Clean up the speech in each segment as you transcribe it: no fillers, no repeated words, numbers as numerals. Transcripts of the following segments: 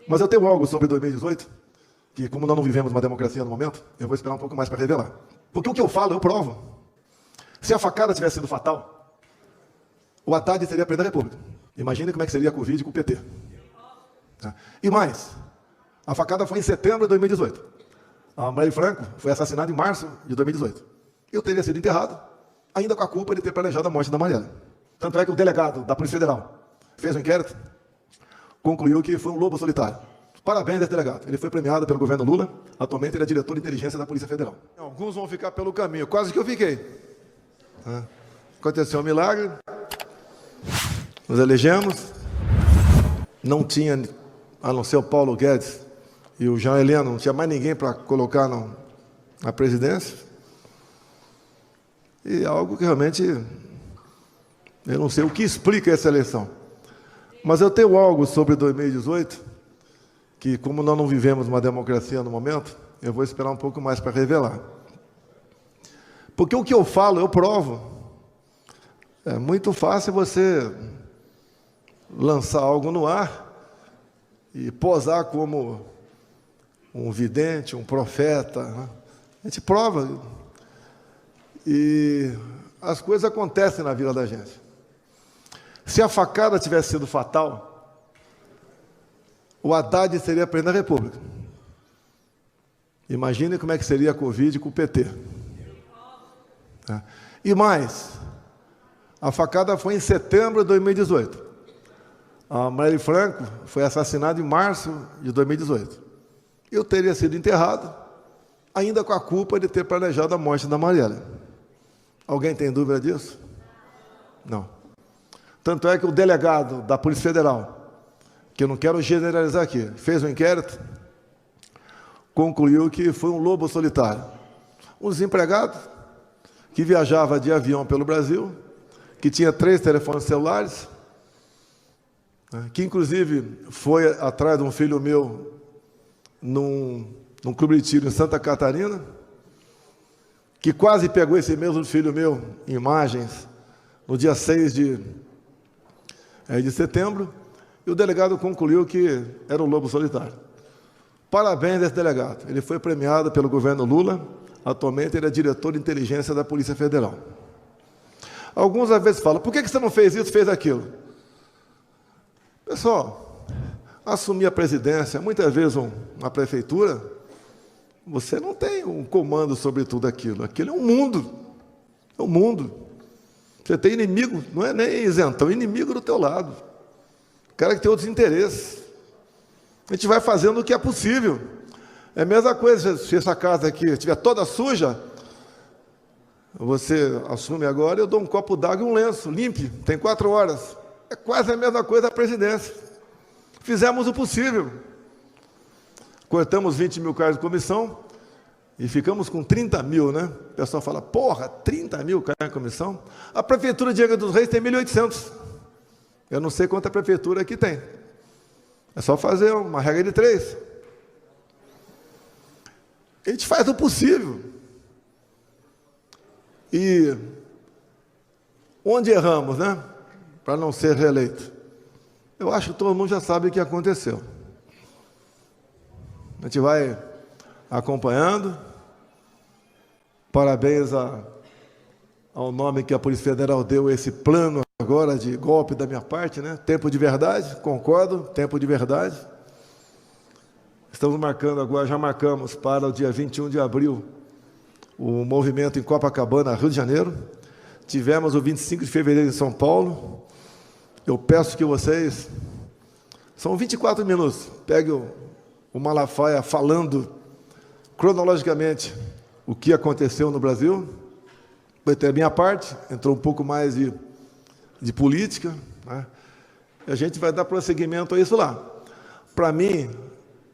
Mas eu tenho algo sobre 2018, que como nós não vivemos uma democracia no momento, eu vou esperar um pouco mais para revelar. Porque o que eu falo, eu provo. Se a facada tivesse sido fatal, o Haddad seria presidente da República. Imagine como é que seria a Covid com o PT. E mais, a facada foi em setembro de 2018. A Marielle Franco foi assassinada em março de 2018. Eu teria sido enterrado, ainda com a culpa de ter planejado a morte da Marielle. Tanto é que o delegado da Polícia Federal fez um inquérito, concluiu que foi um lobo solitário. Parabéns desse delegado. Ele foi premiado pelo governo Lula. Atualmente ele é diretor de inteligência da Polícia Federal. Alguns vão ficar pelo caminho. Quase que eu fiquei. Aconteceu um milagre. Nos elegemos. Não tinha, a não ser o Paulo Guedes e o Jean Heleno, não tinha mais ninguém para colocar na presidência. E algo que realmente eu não sei o que explica essa eleição. Mas eu tenho algo sobre 2018, que como nós não vivemos uma democracia no momento, eu vou esperar um pouco mais para revelar. Porque o que eu falo, eu provo. É muito fácil você lançar algo no ar e posar como um vidente, um profeta. Né? A gente prova. E as coisas acontecem na vida da gente. Se a facada tivesse sido fatal, o Haddad seria presidente da República. Imagine como é que seria a Covid com o PT. E mais, a facada foi em setembro de 2018. A Marielle Franco foi assassinada em março de 2018. Eu teria sido enterrado, ainda com a culpa de ter planejado a morte da Marielle. Alguém tem dúvida disso? Não. Tanto é que o delegado da Polícia Federal, que eu não quero generalizar aqui, fez um inquérito, concluiu que foi um lobo solitário. Um desempregado que viajava de avião pelo Brasil, que tinha 3 telefones celulares, que inclusive foi atrás de um filho meu num clube de tiro em Santa Catarina, que quase pegou esse mesmo filho meu em imagens no dia 6 de setembro, e o delegado concluiu que era um lobo solitário. Parabéns a esse delegado. Ele foi premiado pelo governo Lula. Atualmente ele é diretor de inteligência da Polícia Federal. Alguns às vezes falam, por que você não fez isso, fez aquilo? Pessoal, assumir a presidência, muitas vezes uma prefeitura, você não tem um comando sobre tudo aquilo. Aquilo é um mundo. É um mundo. Você tem inimigo, não é nem isentão, inimigo do teu lado. Cara que tem outros interesses. A gente vai fazendo o que é possível. É a mesma coisa, se essa casa aqui estiver toda suja, você assume agora, eu dou um copo d'água e um lenço, limpe, tem 4 horas. É quase a mesma coisa a presidência. Fizemos o possível. Cortamos 20 mil cargos de comissão e ficamos com 30 mil, né? O pessoal fala, porra, 30 mil cargos de comissão? A Prefeitura de Angra dos Reis tem 1.800. Eu não sei quanta prefeitura aqui tem. É só fazer uma regra de 3. A gente faz o possível. E onde erramos, né? Para não ser reeleito. Eu acho que todo mundo já sabe o que aconteceu. A gente vai acompanhando. Parabéns ao nome que a Polícia Federal deu esse plano agora de golpe da minha parte, né? Tempo de verdade, concordo, tempo de verdade. Estamos marcando agora, já marcamos para o dia 21 de abril, o movimento em Copacabana, Rio de Janeiro. Tivemos o 25 de fevereiro em São Paulo. Eu peço que vocês, são 24 minutos, pegue o Malafaia falando cronologicamente o que aconteceu no Brasil. Vai ter a minha parte, entrou um pouco mais de política, né? E a gente vai dar prosseguimento a isso lá. Para mim,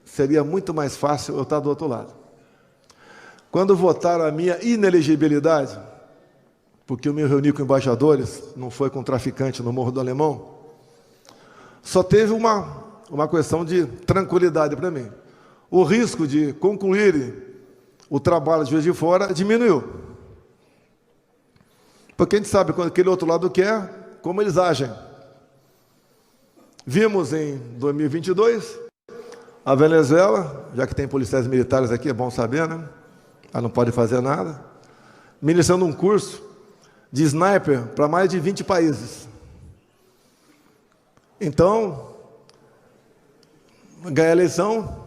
seria muito mais fácil eu estar do outro lado. Quando votaram a minha inelegibilidade, porque eu me reuni com embaixadores, não foi com traficante no Morro do Alemão, só teve uma questão de tranquilidade para mim. O risco de concluir o trabalho de Juiz de Fora diminuiu. Porque a gente sabe quando aquele outro lado quer, como eles agem. Vimos em 2022 A Venezuela, já que tem policiais militares aqui, é bom saber, né? Ela não pode fazer nada. Ministrando um curso de sniper para mais de 20 países. Então, ganhar a eleição,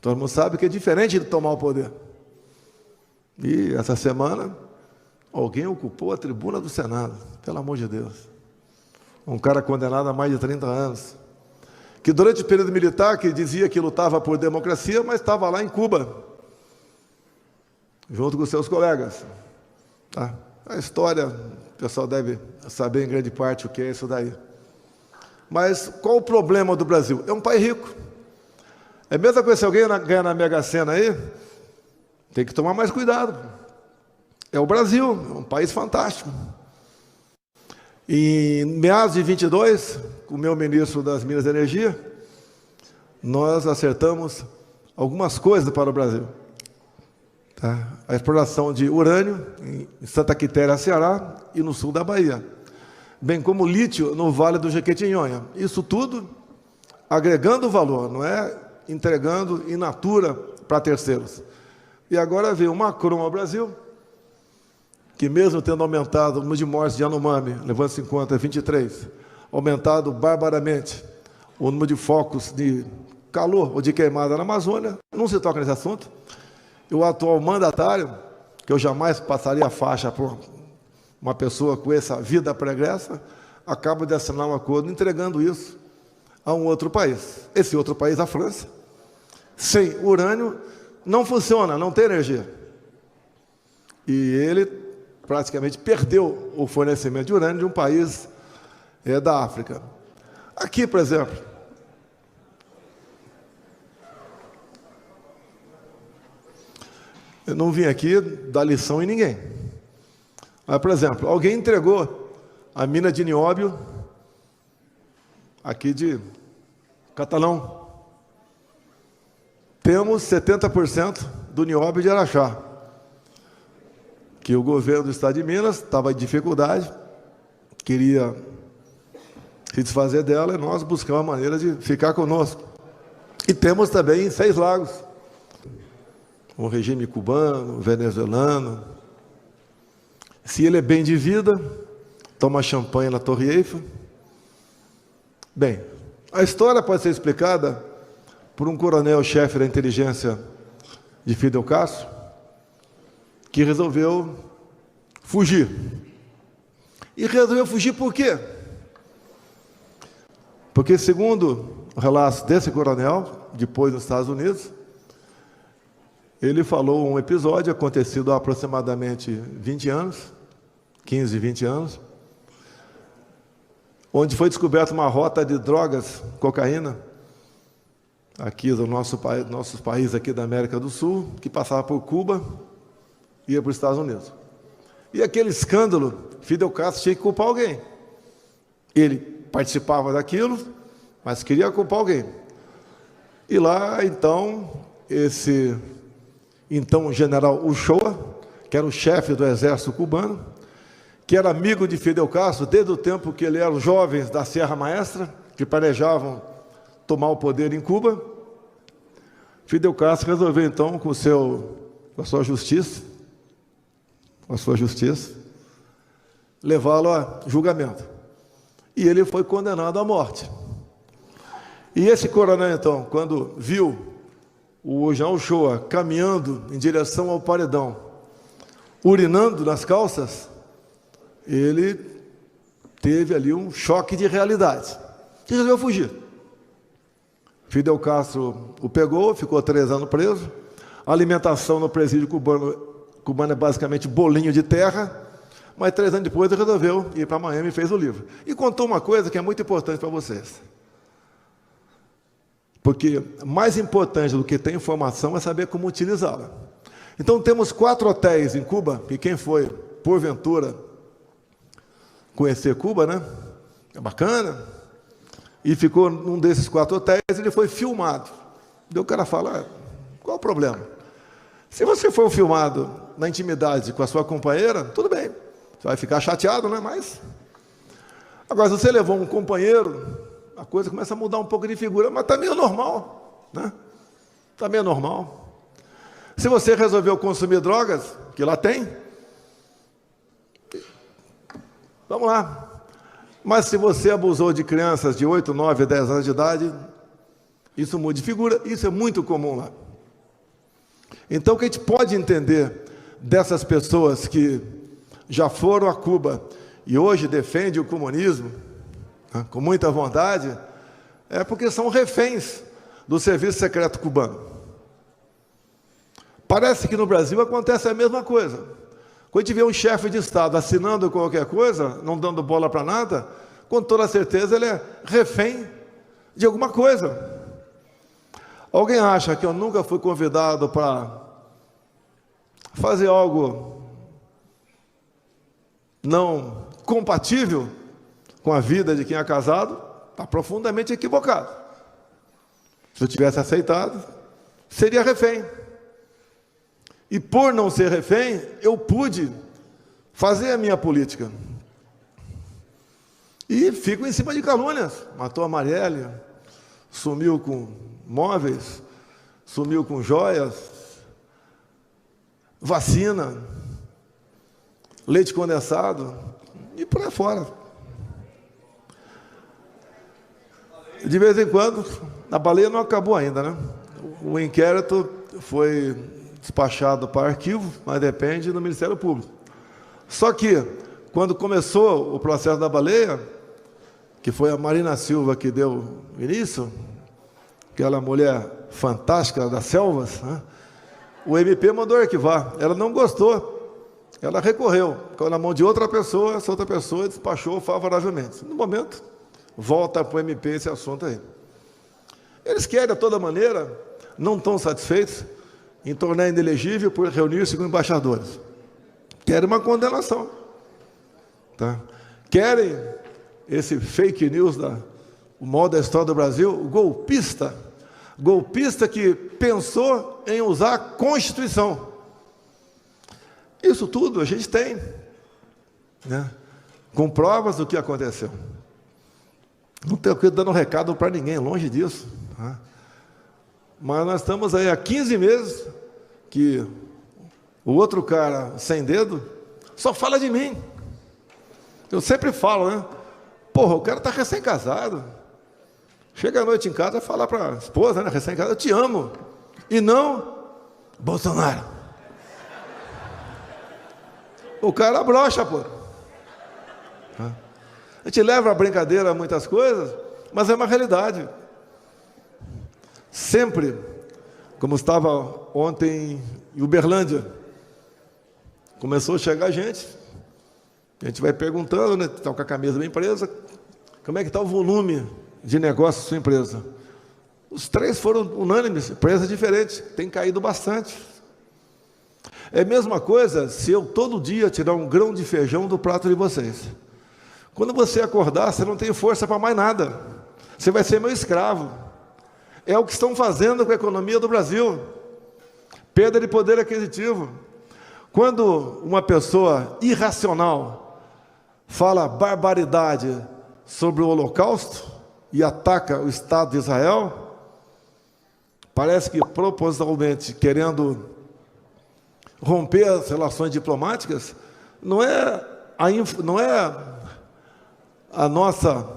todo mundo sabe que é diferente de tomar o poder. E essa semana, alguém ocupou a tribuna do Senado, pelo amor de Deus. Um cara condenado a mais de 30 anos, que durante o período militar, que dizia que lutava por democracia, mas estava lá em Cuba, junto com seus colegas. Tá? A história, o pessoal deve saber em grande parte o que é isso daí. Mas qual o problema do Brasil? É um país rico. É a mesma coisa se alguém ganhar na Mega Sena aí, tem que tomar mais cuidado. É o Brasil, é um país fantástico. E em meados de 22, com o meu ministro das Minas e Energia, nós acertamos algumas coisas para o Brasil. Tá? A exploração de urânio em Santa Quitéria, Ceará, e no sul da Bahia. Bem como lítio no Vale do Jequitinhonha. Isso tudo agregando valor, não é entregando in natura para terceiros. E agora veio o Macron ao Brasil, que mesmo tendo aumentado o número de mortes de Yanomami, levando-se em conta 23, aumentado barbaramente o número de focos de calor ou de queimada na Amazônia, não se toca nesse assunto. E o atual mandatário, que eu jamais passaria a faixa por uma pessoa com essa vida pregressa, acaba de assinar um acordo entregando isso a um outro país. Esse outro país, a França, sem urânio, não funciona, não tem energia. E ele praticamente perdeu o fornecimento de urânio de um país da África. Aqui, por exemplo, eu não vim aqui dar lição em ninguém. Mas, por exemplo, alguém entregou a mina de nióbio aqui de Catalão. Temos 70% do nióbio de Araxá, que o governo do estado de Minas estava em dificuldade, queria se desfazer dela, e nós buscamos uma maneira de ficar conosco. E temos também em 6 Lagos, o regime cubano, venezuelano. Se ele é bem de vida, toma champanhe na Torre Eiffel. Bem, a história pode ser explicada por um coronel-chefe da inteligência de Fidel Castro, que resolveu fugir. E resolveu fugir por quê? Porque, segundo o relato desse coronel, depois nos Estados Unidos, ele falou um episódio acontecido há aproximadamente 20 anos, 15, 20 anos, onde foi descoberta uma rota de drogas, cocaína, aqui do nosso país aqui da América do Sul, que passava por Cuba e ia para os Estados Unidos. E aquele escândalo, Fidel Castro tinha que culpar alguém. Ele participava daquilo, mas queria culpar alguém. E lá, então, esse general Uchoa, que era o chefe do exército cubano, que era amigo de Fidel Castro desde o tempo que ele era os jovens da Serra Maestra, que planejavam tomar o poder em Cuba. Fidel Castro resolveu, então, com a sua justiça, levá-lo a julgamento. E ele foi condenado à morte. E esse coronel, então, quando viu o Jean Uchoa caminhando em direção ao paredão, urinando nas calças, ele teve ali um choque de realidade e resolveu fugir. Fidel Castro o pegou, ficou 3 anos preso. A alimentação no presídio cubano é basicamente bolinho de terra, mas 3 anos depois ele resolveu ir para Miami e fez o livro. E contou uma coisa que é muito importante para vocês. Porque mais importante do que ter informação é saber como utilizá-la. Então temos 4 hotéis em Cuba, e quem foi, porventura, conhecer Cuba, né? É bacana. E ficou num desses 4 hotéis, ele foi filmado. Daí o cara fala, qual o problema? Se você for filmado na intimidade com a sua companheira, tudo bem. Você vai ficar chateado, né? Mas agora, se você levou um companheiro, a coisa começa a mudar um pouco de figura, mas também é normal, né? também é normal. Se você resolveu consumir drogas, que lá tem, vamos lá. Mas se você abusou de crianças de 8, 9, 10 anos de idade, isso muda de figura, isso é muito comum lá. Então, o que a gente pode entender dessas pessoas que já foram a Cuba e hoje defendem o comunismo, né, com muita vontade, é porque são reféns do serviço secreto cubano. Parece que no Brasil acontece a mesma coisa. Quando a gente vê um chefe de Estado assinando qualquer coisa, não dando bola para nada, com toda certeza ele é refém de alguma coisa. Alguém acha que eu nunca fui convidado para fazer algo não compatível com a vida de quem é casado? Está profundamente equivocado. Se eu tivesse aceitado, seria refém. E por não ser refém, eu pude fazer a minha política. E fico em cima de calúnias. Matou a Marielle, sumiu com móveis, sumiu com joias, vacina, leite condensado e por aí fora. De vez em quando, a baleia não acabou ainda, né? O inquérito foi despachado para arquivo, mas depende do Ministério Público. Só que, quando começou o processo da baleia, que foi a Marina Silva que deu início, aquela mulher fantástica das selvas, né? O MP mandou arquivar. Ela não gostou, ela recorreu, ficou na mão de outra pessoa, essa outra pessoa despachou favoravelmente. No momento, volta para o MP esse assunto aí. Eles querem, de toda maneira, não estão satisfeitos em tornar inelegível por reunir-se com embaixadores. Querem uma condenação. Tá? Querem esse fake news, o mal da história do Brasil, o golpista que pensou em usar a Constituição. Isso tudo a gente tem, né? Com provas do que aconteceu. Não estou dando recado para ninguém, longe disso. Tá? Mas nós estamos aí há 15 meses que o outro cara sem dedo só fala de mim. Eu sempre falo, né? Porra, o cara está recém-casado. Chega à noite em casa e fala para a esposa, né, recém-casada, eu te amo. E não Bolsonaro. O cara brocha, pô. A gente leva a brincadeira a muitas coisas, mas é uma realidade. Sempre, como estava ontem em Uberlândia, começou a chegar gente. A gente vai perguntando, né, está com a camisa da empresa, como é que está o volume de negócio da sua empresa? Os três foram unânimes, empresas diferentes, tem caído bastante. É a mesma coisa se eu todo dia tirar um grão de feijão do prato de vocês. Quando você acordar, você não tem força para mais nada. Você vai ser meu escravo. É o que estão fazendo com a economia do Brasil. Perda de poder aquisitivo. Quando uma pessoa irracional fala barbaridade sobre o Holocausto e ataca o Estado de Israel, parece que propositalmente querendo romper as relações diplomáticas, não é a nossa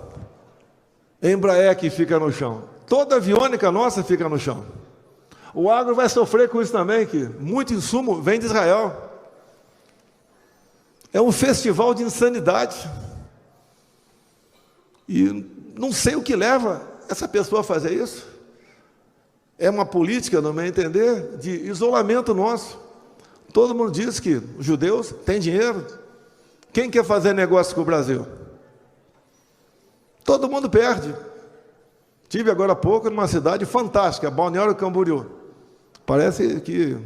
Embraer que fica no chão. Toda aviônica nossa fica no chão. O agro vai sofrer com isso também, que muito insumo vem de Israel. É um festival de insanidade. E não sei o que leva essa pessoa a fazer isso. É uma política, no meu entender, de isolamento nosso. Todo mundo diz que os judeus têm dinheiro. Quem quer fazer negócio com o Brasil? Todo mundo perde. Estive agora há pouco numa cidade fantástica, Balneário Camboriú. Parece que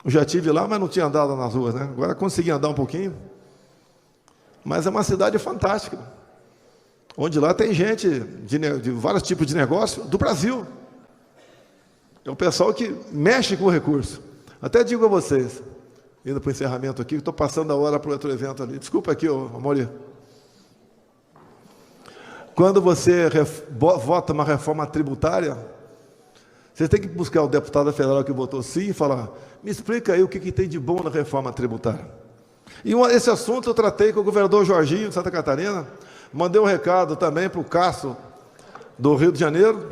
eu já estive lá, mas não tinha andado nas ruas, né? Agora consegui andar um pouquinho. Mas é uma cidade fantástica, onde lá tem gente de vários tipos de negócio do Brasil. É o pessoal que mexe com o recurso. Até digo a vocês, indo para o encerramento aqui, que estou passando a hora para o outro evento ali. Desculpa aqui, Amori. Quando você vota uma reforma tributária, Vocês têm que buscar o deputado federal que votou sim e falar, me explica aí o que tem de bom na reforma tributária. E esse assunto eu tratei com o governador Jorginho de Santa Catarina, mandei um recado também para o Castro do Rio de Janeiro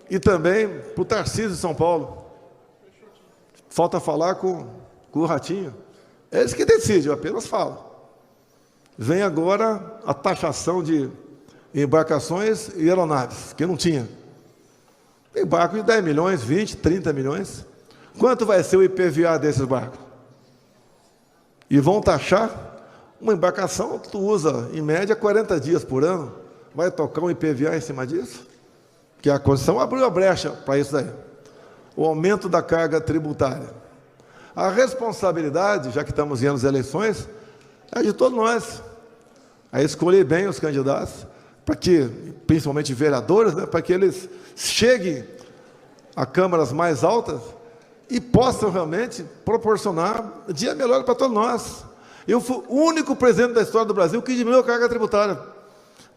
e também para o Tarcísio de São Paulo. Falta falar com o Ratinho. É eles que decidem, eu apenas falo. Vem agora a taxação de embarcações e aeronaves, que não tinha. Tem barco de 10 milhões, 20, 30 milhões. Quanto vai ser o IPVA desses barcos? E vão taxar uma embarcação que tu usa, em média, 40 dias por ano. Vai tocar um IPVA em cima disso? Que a Constituição abriu a brecha para isso daí. O aumento da carga tributária. A responsabilidade, já que estamos em anos de eleições, é de todos nós. É escolher bem os candidatos, para que, principalmente vereadores, né, para que eles cheguem a câmaras mais altas e possam realmente proporcionar dia melhor para todos nós. Eu fui o único presidente da história do Brasil que diminuiu a carga tributária.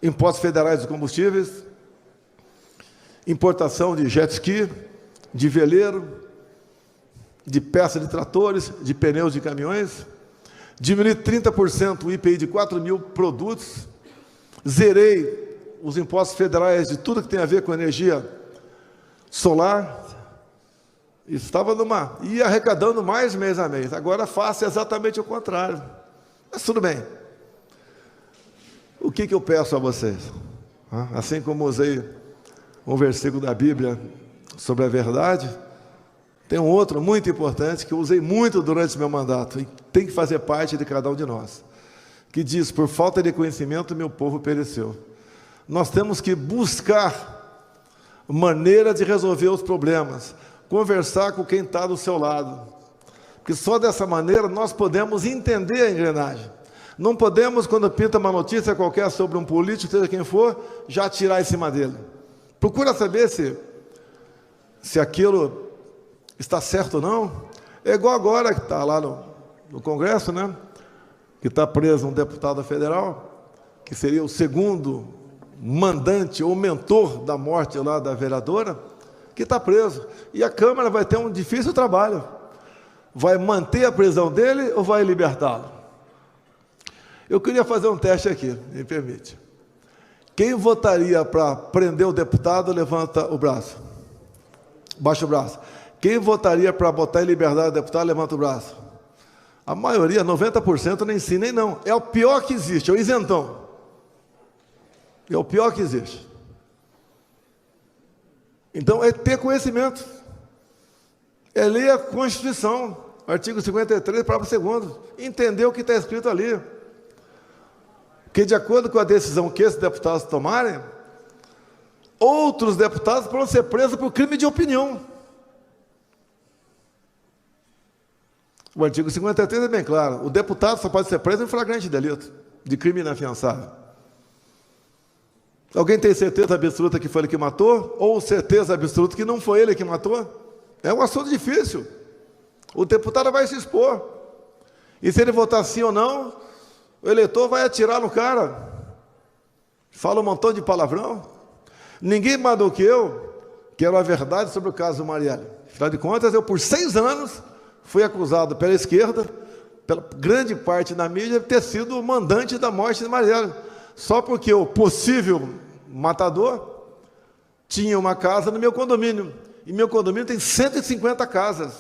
Impostos federais de combustíveis, importação de jet ski, de veleiro, de peças de tratores, de pneus de caminhões, diminuí 30% o IPI de 4 mil produtos, zerei os impostos federais de tudo que tem a ver com energia solar, estava ia arrecadando mais mês a mês, agora faço exatamente o contrário, mas tudo bem. O que eu peço a vocês? Assim como usei um versículo da Bíblia sobre a verdade, tem um outro muito importante que eu usei muito durante meu mandato e tem que fazer parte de cada um de nós, que diz, por falta de conhecimento meu povo pereceu. Nós temos que buscar maneira de resolver os problemas, conversar com quem está do seu lado, porque só dessa maneira nós podemos entender a engrenagem. Não podemos, quando pinta uma notícia qualquer sobre um político, seja quem for, já atirar em cima dele. Procura saber se aquilo está certo ou não. É igual agora que está lá no Congresso, né? Que está preso um deputado federal, que seria o segundo mandante ou mentor da morte lá da vereadora, que está preso. E a Câmara vai ter um difícil trabalho. Vai manter a prisão dele ou vai libertá-lo? Eu queria fazer um teste aqui, me permite. Quem votaria para prender o deputado, levanta o braço. Baixa o braço. Quem votaria para botar em liberdade o deputado, levanta o braço. A maioria, 90%, nem sim, nem não. É o pior que existe, é o isentão. É o pior que existe. Então, é ter conhecimento. É ler a Constituição, artigo 53, parágrafo 2º. Entender o que está escrito ali. Porque, de acordo com a decisão que esses deputados tomarem, outros deputados podem ser presos por crime de opinião. O artigo 53 é bem claro. O deputado só pode ser preso em flagrante delito, de crime inafiançável. Alguém tem certeza absoluta que foi ele que matou? Ou certeza absoluta que não foi ele que matou? É um assunto difícil. O deputado vai se expor. E se ele votar sim ou não, o eleitor vai atirar no cara. Fala um montão de palavrão. Ninguém mais do que eu quero a verdade sobre o caso do Marielle. Afinal de contas, eu por 6 anos fui acusado pela esquerda, pela grande parte da mídia, de ter sido o mandante da morte de Marielle. Só porque o possível matador tinha uma casa no meu condomínio. E meu condomínio tem 150 casas.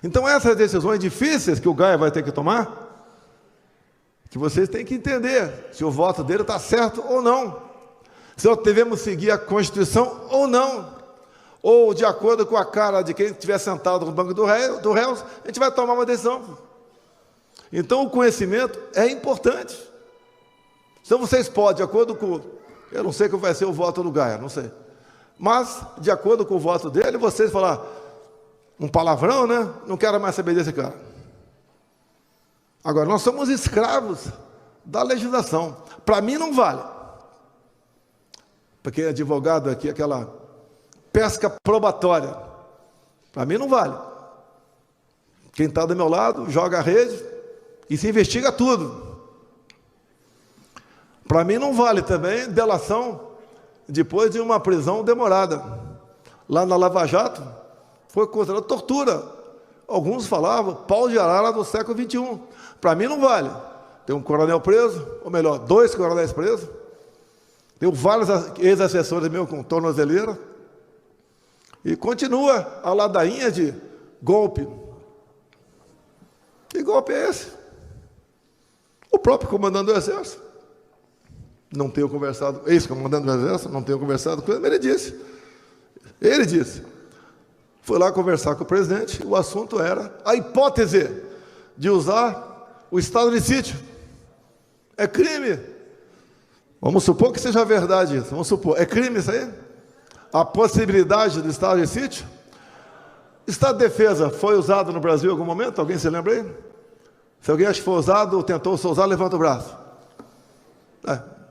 Então, essas decisões difíceis que o Gaia vai ter que tomar, que vocês têm que entender se o voto dele está certo ou não. Se nós devemos seguir a Constituição ou não. Ou, de acordo com a cara de quem estiver sentado no banco do réus, a gente vai tomar uma decisão. Então, o conhecimento é importante. Então, vocês podem, de acordo com... Eu não sei qual vai ser o voto do Gaia, não sei. Mas, de acordo com o voto dele, vocês falar um palavrão, né? Não quero mais saber desse cara. Agora, nós somos escravos da legislação. Para mim, não vale. Porque advogado aqui, aquela pesca probatória. Para mim, não vale. Quem está do meu lado, joga a rede e se investiga tudo. Para mim, não vale também delação depois de uma prisão demorada. lá na Lava Jato, foi considerado tortura. Alguns falavam pau de arara do século XXI. Para mim não vale. Tem um coronel preso, ou melhor, 2 coronéis presos. Tem vários ex-assessores meus com tornozeleira. E continua a ladainha de golpe. Que golpe é esse? O próprio comandante do Exército. Não tenho conversado, ex-comandante do Exército, não tenho conversado com ele, mas ele disse, foi lá conversar com o presidente, o assunto era a hipótese de usar o estado de sítio. É crime. Vamos supor que seja verdade isso, vamos supor, é crime isso aí? A possibilidade do estado de sítio? Estado de defesa foi usado no Brasil em algum momento? Alguém se lembra aí? Se alguém acha que foi usado ou tentou ser usado, levanta o braço.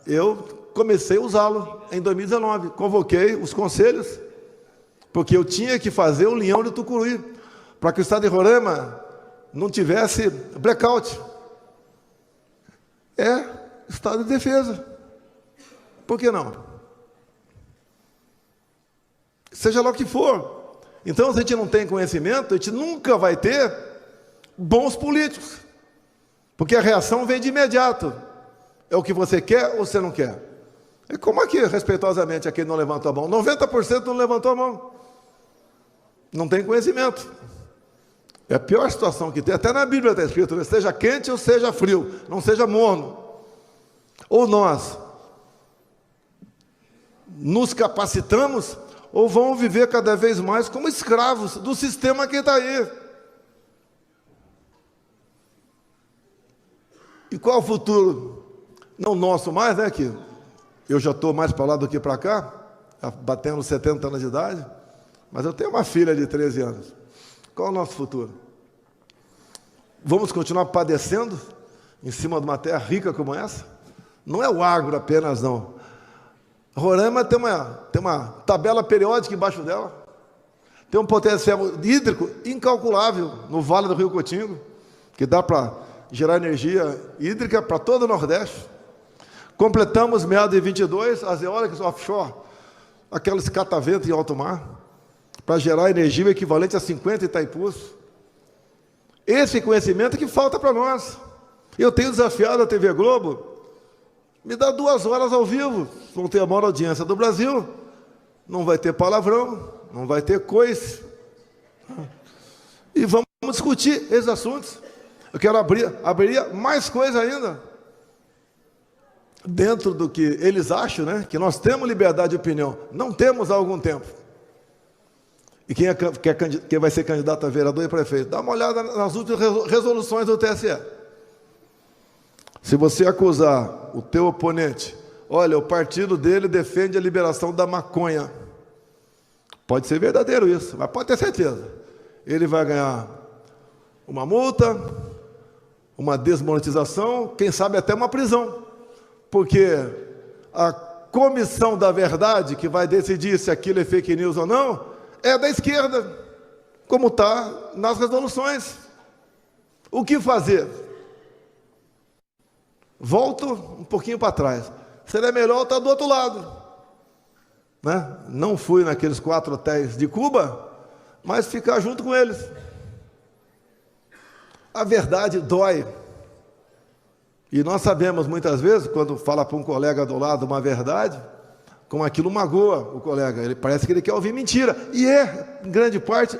Eu comecei a usá-lo em 2019. Convoquei os conselhos, porque eu tinha que fazer o leão de Tucuruí, para que o estado de Roraima não tivesse blackout. É estado de defesa. Por que não? Seja lá o que for. Então, se a gente não tem conhecimento, a gente nunca vai ter bons políticos. Porque a reação vem de imediato. É o que você quer ou você não quer? É como aqui, respeitosamente, aquele não levantou a mão. 90% não levantou a mão. Não tem conhecimento. É a pior situação que tem. Até na Bíblia está escrito, né? Seja quente ou seja frio, não seja morno. Ou nós nos capacitamos, ou vamos viver cada vez mais como escravos do sistema que está aí. E qual o futuro? Não nosso mais, né? Que eu já estou mais para lá do que para cá, batendo 70 anos de idade, mas eu tenho uma filha de 13 anos. Qual é o nosso futuro? Vamos continuar padecendo em cima de uma terra rica como essa? Não é o agro apenas, não. Roraima tem uma tabela periódica embaixo dela, tem um potencial hídrico incalculável no Vale do Rio Cotingo, que dá para gerar energia hídrica para todo o Nordeste. Completamos, meados de 22, as eólicas offshore, aqueles cataventos em alto mar, para gerar energia equivalente a 50 Itaipus. Esse conhecimento que falta para nós. Eu tenho desafiado a TV Globo, me dá 2 horas ao vivo, vão ter a maior audiência do Brasil, não vai ter palavrão, não vai ter coice. E vamos discutir esses assuntos. Eu quero abrir mais coisa ainda. Dentro do que eles acham, né? Que nós temos liberdade de opinião. Não temos há algum tempo. E quem vai ser candidato a vereador e prefeito? Dá uma olhada nas últimas resoluções do TSE. Se você acusar o teu oponente, olha, o partido dele defende a liberação da maconha. Pode ser verdadeiro isso, mas pode ter certeza. Ele vai ganhar uma multa, uma desmonetização, quem sabe até uma prisão. Porque a comissão da verdade, que vai decidir se aquilo é fake news ou não, é da esquerda, como está nas resoluções. O que fazer? Volto um pouquinho para trás. Seria melhor estar do outro lado, né? Não fui naqueles 4 hotéis de Cuba, mas ficar junto com eles. A verdade dói. E nós sabemos muitas vezes, quando fala para um colega do lado uma verdade, como aquilo magoa o colega. Ele parece que ele quer ouvir mentira. E em grande parte,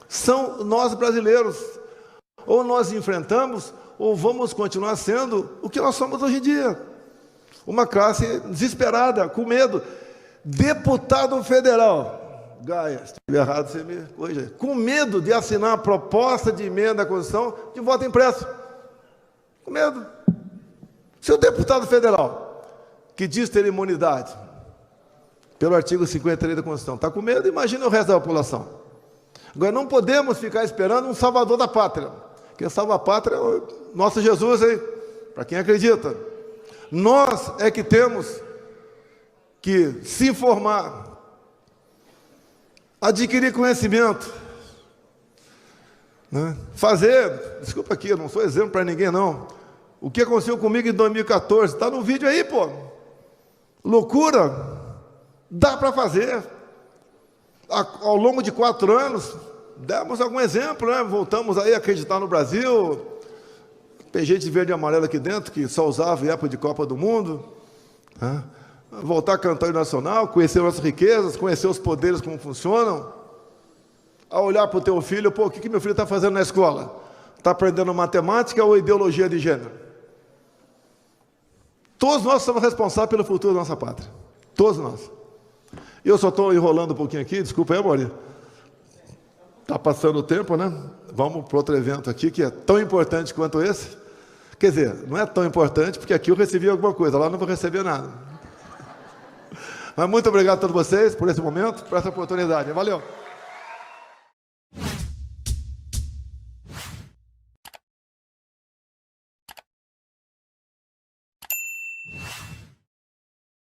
são nós brasileiros. Ou nós enfrentamos, ou vamos continuar sendo o que nós somos hoje em dia. Uma classe desesperada, com medo. Deputado federal, Gaia, se estiver errado, você me corrige. Com medo de assinar a proposta de emenda à Constituição de voto impresso. Com medo. Se o deputado federal, que diz ter imunidade, pelo artigo 53 da Constituição, está com medo, imagina o resto da população. Agora, não podemos ficar esperando um salvador da pátria. Quem salva a pátria é o nosso Jesus, aí, para quem acredita. Nós é que temos que se informar, adquirir conhecimento, né? Fazer, desculpa aqui, eu não sou exemplo para ninguém não, o que aconteceu comigo em 2014, está no vídeo aí, pô, loucura, dá para fazer. Ao longo de 4 anos, demos algum exemplo, né? Voltamos aí a acreditar no Brasil. Tem gente de verde e amarelo aqui dentro que só usava em época de Copa do Mundo. Né? Voltar a cantar o nacional, conhecer nossas riquezas, conhecer os poderes, como funcionam. A olhar para o teu filho, pô, o que meu filho está fazendo na escola? Está aprendendo matemática ou ideologia de gênero? Todos nós somos responsáveis pelo futuro da nossa pátria. Todos nós. Eu só estou enrolando um pouquinho aqui, desculpa aí, Maurício. Está passando o tempo, né? Vamos para outro evento aqui, que é tão importante quanto esse. Quer dizer, não é tão importante, porque aqui eu recebi alguma coisa, lá eu não vou receber nada. Mas muito obrigado a todos vocês por esse momento, por essa oportunidade. Valeu!